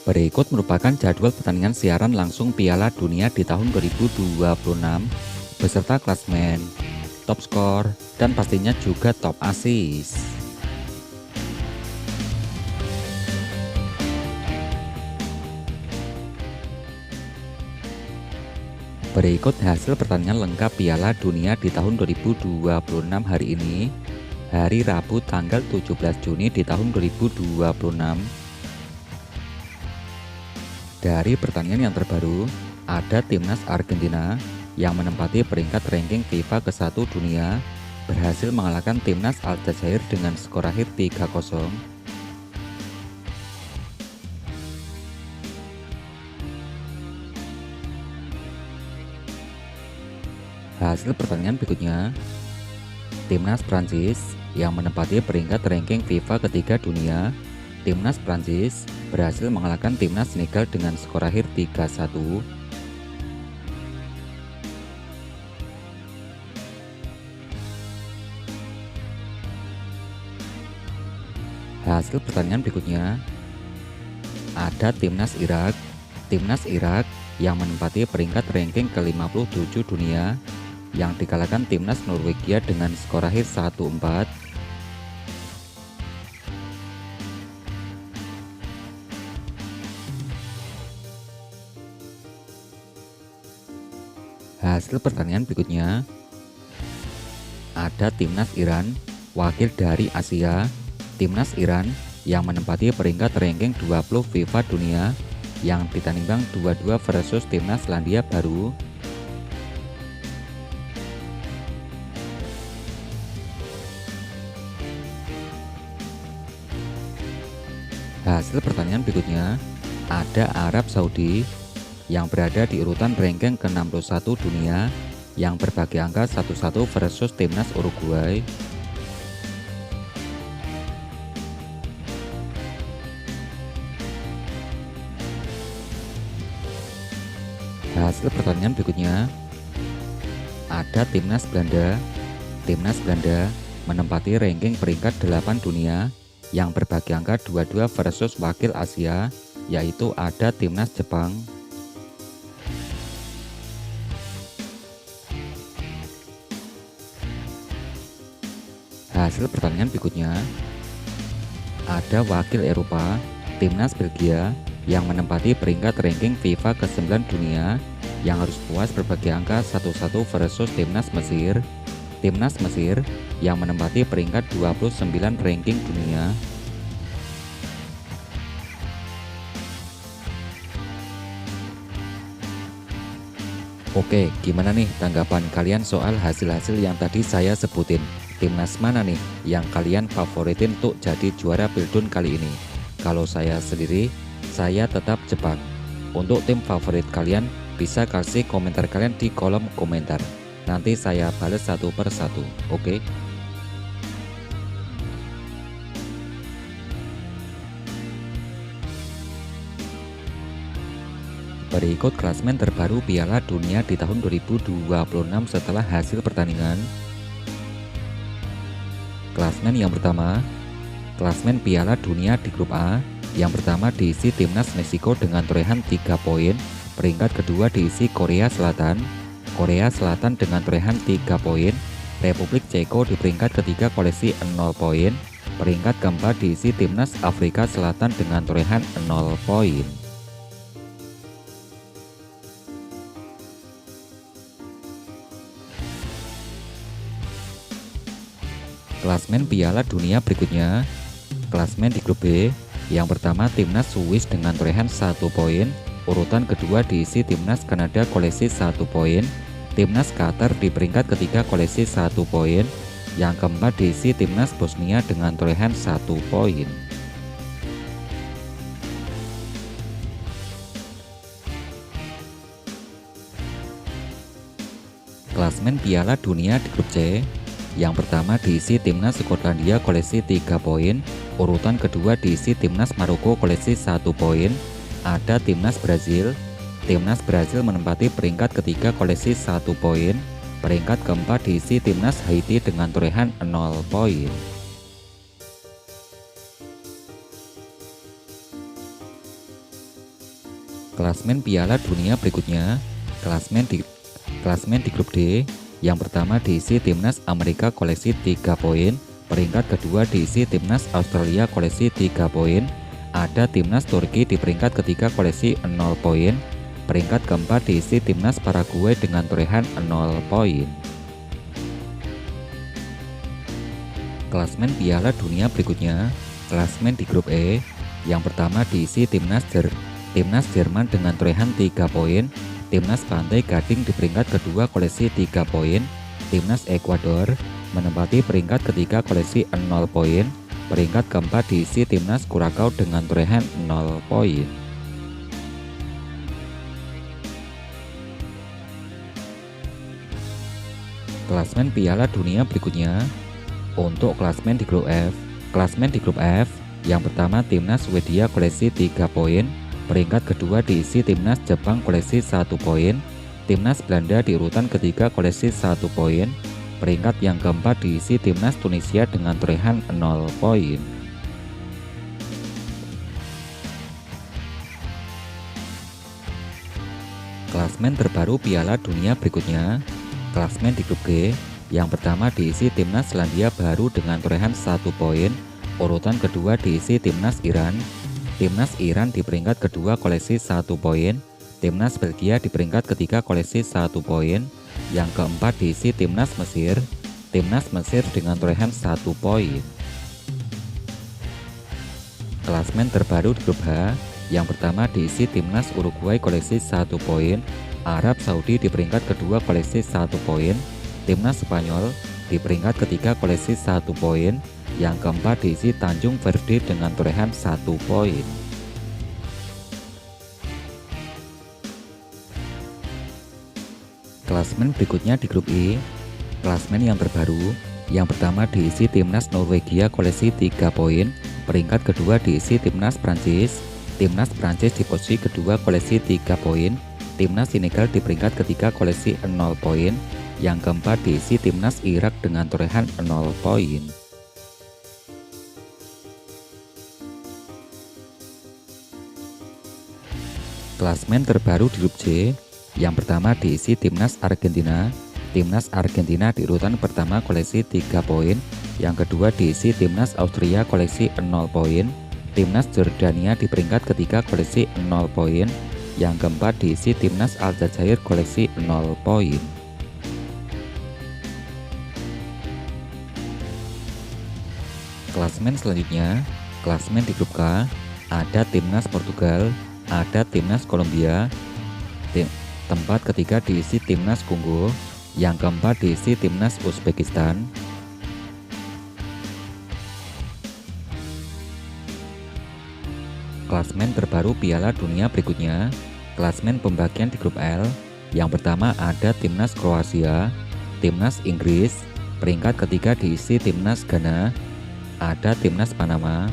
Berikut merupakan jadwal pertandingan siaran langsung Piala Dunia di tahun 2026 beserta klasmen, top skor, dan pastinya juga top assist. Berikut hasil pertandingan lengkap Piala Dunia di tahun 2026 hari ini, hari Rabu tanggal 17 Juni di tahun 2026. Dari pertandingan yang terbaru, ada timnas Argentina yang menempati peringkat ranking FIFA ke-1 dunia, berhasil mengalahkan timnas Aljazair dengan skor akhir 3-0. Hasil pertandingan berikutnya, timnas Prancis yang menempati peringkat ranking FIFA ketiga dunia, timnas Prancis berhasil mengalahkan timnas Senegal dengan skor akhir 3-1. Hasil pertandingan berikutnya, ada timnas Irak. Timnas Irak yang menempati peringkat ranking ke-57 dunia yang dikalahkan timnas Norwegia dengan skor akhir 1-4. Hasil pertandingan berikutnya, ada timnas Iran, wakil dari Asia. Timnas Iran yang menempati peringkat ranking 20 FIFA dunia yang ditandingkan 2-2 versus timnas Selandia Baru. Hasil pertandingan berikutnya, ada Arab Saudi yang berada di urutan ranking ke-61 dunia yang berbagi angka 1-1 versus timnas Uruguay. Hasil pertandingan berikutnya, ada timnas Belanda. Timnas Belanda menempati ranking peringkat 8 dunia yang berbagi angka 2-2 versus wakil Asia, yaitu ada timnas Jepang. Hasil pertandingan berikutnya, ada wakil Eropa, timnas Belgia yang menempati peringkat ranking FIFA ke-9 dunia yang harus puas berbagi angka 1-1 versus timnas Mesir. Timnas Mesir yang menempati peringkat 29 ranking dunia. Oke, gimana nih tanggapan kalian soal hasil-hasil yang tadi saya sebutin? Timnas mana nih yang kalian favoritin untuk jadi juara Pildun kali ini? Kalau saya sendiri, saya tetap Jepang. Untuk tim favorit kalian, bisa kasih komentar kalian di kolom komentar. Nanti saya balas satu per satu, oke? Berikut klasmen terbaru Piala Dunia di tahun 2026 setelah hasil pertandingan. Klasmen yang pertama, klasmen Piala Dunia di grup A. Yang pertama diisi timnas Meksiko dengan torehan 3 poin. Peringkat kedua diisi Korea Selatan. Korea Selatan dengan torehan 3 poin. Republik Ceko di peringkat ketiga koleksi 0 poin. Peringkat keempat diisi timnas Afrika Selatan dengan torehan 0 poin. Klasmen Piala Dunia berikutnya, klasmen di grup B. Yang pertama timnas Swiss dengan torehan 1 poin, urutan kedua diisi timnas Kanada koleksi 1 poin, timnas Qatar di peringkat ketiga koleksi 1 poin, yang keempat diisi timnas Bosnia dengan torehan 1 poin. Klasmen Piala Dunia di grup C. Yang pertama diisi timnas Skotlandia koleksi 3 poin, urutan kedua diisi timnas Maroko koleksi 1 poin, ada timnas Brazil. Timnas Brazil menempati peringkat ketiga koleksi 1 poin, peringkat keempat diisi timnas Haiti dengan torehan 0 poin. Klasmen Piala Dunia berikutnya. Klasmen di grup D. Yang pertama diisi timnas Amerika koleksi 3 poin, peringkat kedua diisi timnas Australia koleksi 3 poin, ada timnas Turki di peringkat ketiga koleksi 0 poin, peringkat keempat diisi timnas Paraguay dengan torehan 0 poin. Klasmen Piala Dunia berikutnya. Klasmen di grup E. Yang pertama diisi timnas Jerman dengan torehan 3 poin, timnas Pantai Gading di peringkat kedua koleksi 3 poin, timnas Ekuador menempati peringkat ketiga koleksi 0 poin, peringkat keempat diisi timnas Kurakau dengan torehan 0 poin. Klasmen Piala Dunia berikutnya. Untuk klasmen di grup F. Klasmen di grup F, yang pertama timnas Swedia koleksi 3 poin, peringkat kedua diisi timnas Jepang koleksi 1 poin, timnas Belanda di urutan ketiga koleksi 1 poin, peringkat yang keempat diisi timnas Tunisia dengan torehan 0 poin. Klasmen terbaru Piala Dunia berikutnya. Klasmen di grup G. Yang pertama diisi timnas Selandia Baru dengan torehan 1 poin, urutan kedua diisi timnas Iran. Timnas Iran di peringkat kedua koleksi 1 poin, timnas Belgia di peringkat ketiga koleksi 1 poin, yang keempat diisi timnas Mesir. Timnas Mesir dengan torehan 1 poin. Klasmen terbaru di grup H. Yang pertama diisi timnas Uruguay koleksi 1 poin, Arab Saudi di peringkat kedua koleksi 1 poin, timnas Spanyol di peringkat ketiga koleksi 1 poin, yang keempat diisi Tanjung Verde dengan torehan 1 poin. Klasmen berikutnya di grup I. Klasmen yang terbaru. Yang pertama diisi timnas Norwegia koleksi 3 poin, peringkat kedua diisi timnas Prancis. Timnas Prancis di posisi kedua koleksi 3 poin, timnas Senegal di peringkat ketiga koleksi 0 poin, yang keempat diisi timnas Irak dengan torehan 0 poin. Klasmen terbaru di grup C. Yang pertama diisi timnas Argentina. Timnas Argentina di urutan pertama koleksi 3 poin, yang kedua diisi timnas Austria koleksi 0 poin, timnas Jordania di peringkat ketiga koleksi 0 poin, yang keempat diisi timnas Aljazair koleksi 0 poin. Klasmen selanjutnya. Klasmen di grup K. Ada timnas Portugal, ada timnas Kolombia, tempat ketiga diisi timnas Kongo, yang keempat diisi timnas Uzbekistan. Klasmen terbaru Piala Dunia berikutnya. Klasmen pembagian di grup L. Yang pertama ada timnas Kroasia, timnas Inggris, peringkat ketiga diisi timnas Ghana, ada timnas Panama.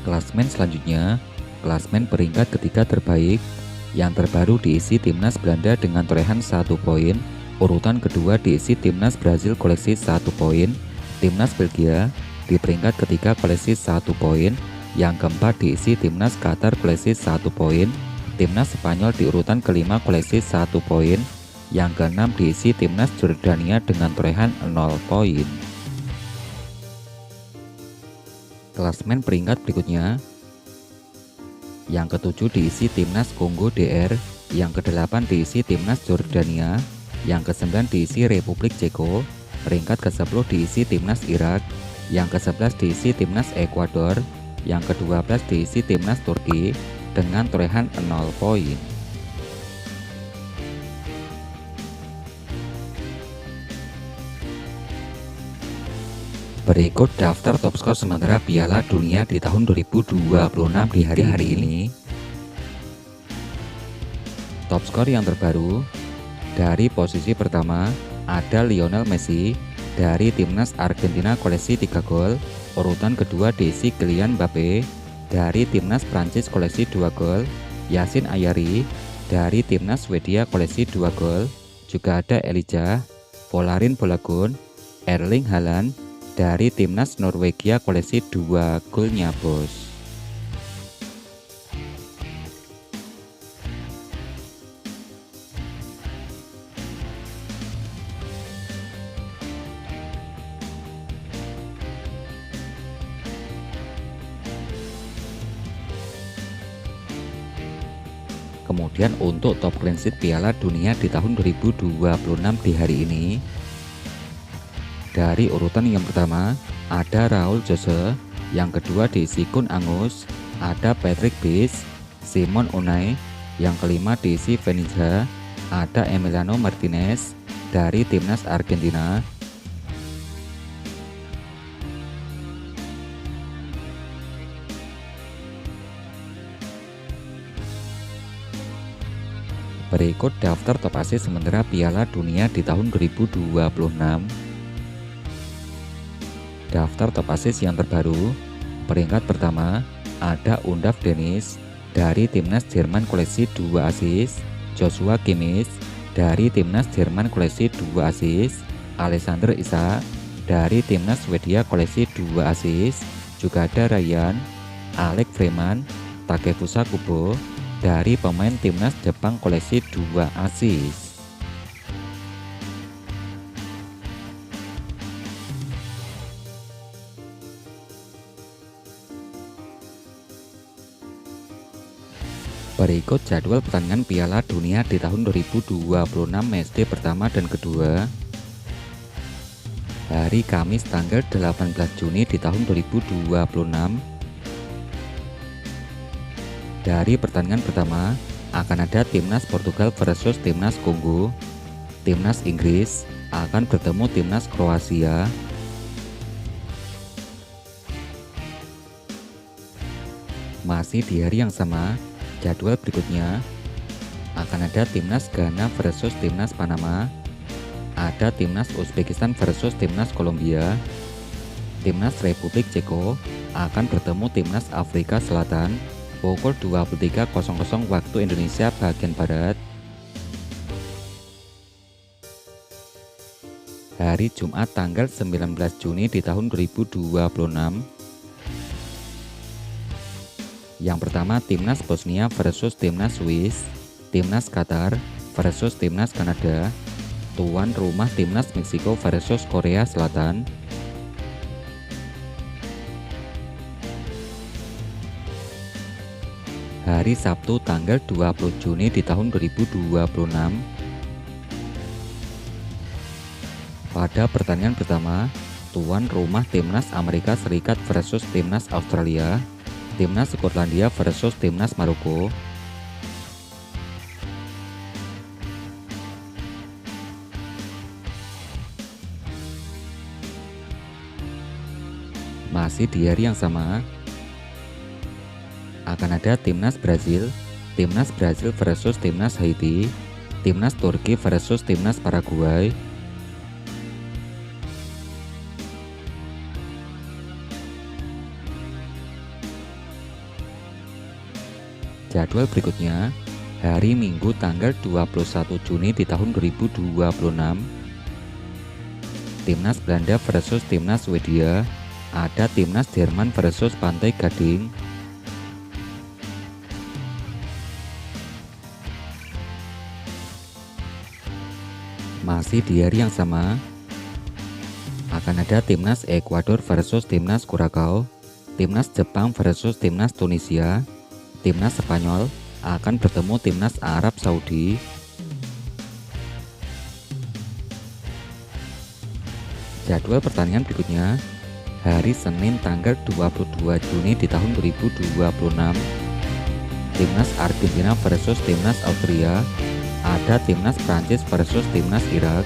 Klasmen selanjutnya. Klasmen peringkat ketiga terbaik. Yang terbaru diisi timnas Belanda dengan torehan 1 poin, urutan kedua diisi timnas Brazil koleksi 1 poin, timnas Belgia di peringkat ketiga koleksi 1 poin, yang keempat diisi timnas Qatar koleksi 1 poin, timnas Spanyol di urutan kelima koleksi 1 poin, yang keenam diisi timnas Jordania dengan torehan 0 poin. Klasmen peringkat berikutnya. Yang ketujuh diisi timnas Kongo DR, yang kedelapan diisi timnas Jordania, yang kesembilan diisi Republik Ceko, peringkat ke-10 diisi timnas Irak, yang ke-11 diisi timnas Ekuador, yang ke-12 diisi timnas Turki dengan torehan 0 poin. Berikut daftar top skor sementara Piala Dunia di tahun 2026 di hari ini. Top skor yang terbaru. Dari posisi pertama ada Lionel Messi dari timnas Argentina koleksi 3 gol. Urutan kedua diisi Kylian Mbappe dari timnas Prancis koleksi 2 gol. Yacine Ayari dari timnas Swedia koleksi 2 gol. Juga ada Elijah Volarin Bolagun, Erling Haaland dari timnas Norwegia koleksi 2 golnya bos. Kemudian untuk top clean sheet Piala Dunia di tahun 2026 di hari ini, dari urutan yang pertama ada Raul Jose, yang kedua diisi Kun Angus, ada Patrick Bis, Simon Unai, yang kelima diisi Venizia, ada Emiliano Martinez dari timnas Argentina. Berikut daftar top asis sementara Piala Dunia di tahun 2026. Daftar top asis yang terbaru. Peringkat pertama ada Undaf Dennis dari timnas Jerman koleksi 2 asis, Joshua Kimmich dari timnas Jerman koleksi 2 asis, Alexander Isak dari timnas Swedia koleksi 2 asis, juga ada Ryan, Alex Freeman, Takefusa Kubo dari pemain timnas Jepang koleksi 2 asis. Berikut jadwal pertandingan Piala Dunia di tahun 2026 matchday pertama dan kedua. Hari Kamis tanggal 18 Juni di tahun 2026. Dari pertandingan pertama akan ada timnas Portugal versus timnas Kongo. Timnas Inggris akan bertemu timnas Kroasia. Masih di hari yang sama, jadwal berikutnya akan ada timnas Ghana versus timnas Panama. Ada timnas Uzbekistan versus timnas Kolombia. Timnas Republik Ceko akan bertemu timnas Afrika Selatan pukul 23.00 waktu Indonesia bagian Barat. Hari Jumat tanggal 19 Juni di tahun 2026. Yang pertama timnas Bosnia versus timnas Swiss, timnas Qatar versus timnas Kanada, tuan rumah timnas Meksiko versus Korea Selatan. Hari Sabtu tanggal 20 Juni di tahun 2026. Pada pertandingan pertama, tuan rumah timnas Amerika Serikat versus timnas Australia, timnas Skotlandia versus timnas Maroko. Masih di hari yang sama akan ada timnas Brazil versus timnas Haiti, timnas Turki versus timnas Paraguay. Jadwal berikutnya hari Minggu tanggal 21 Juni di tahun 2026. Timnas Belanda versus timnas Swedia, ada timnas Jerman versus Pantai Gading. Masih di hari yang sama akan ada timnas Ekuador versus timnas Curacao, timnas Jepang versus timnas Tunisia, timnas Spanyol akan bertemu timnas Arab Saudi. Jadwal pertandingan berikutnya hari Senin tanggal 22 Juni di tahun 2026. Timnas Argentina versus timnas Austria, ada timnas Prancis versus timnas Irak.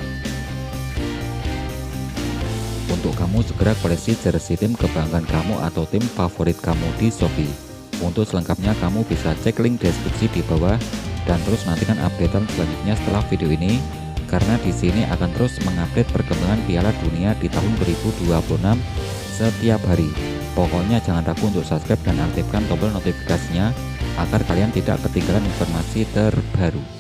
Untuk kamu segera koleksi jersey tim kebanggaan kamu atau tim favorit kamu di Shopee. Untuk selengkapnya kamu bisa cek link deskripsi di bawah dan terus nantikan updatean selanjutnya setelah video ini, karena di sini akan terus mengupdate perkembangan Piala Dunia di tahun 2026 setiap hari. Pokoknya jangan ragu untuk subscribe dan aktifkan tombol notifikasinya agar kalian tidak ketinggalan informasi terbaru.